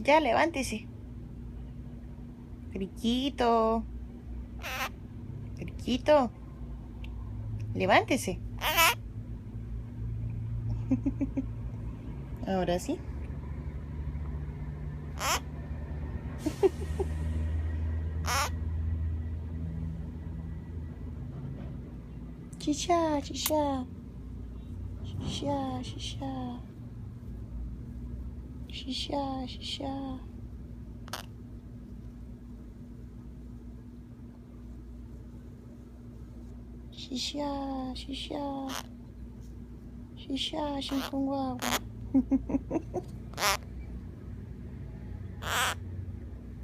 Ya, levántese. Periquito. Periquito. Levántese. Ahora sí. Chicha, chicha. Chicha, chicha. Chicha, chicha. Chicha, chicha. Chicha, sin con agua.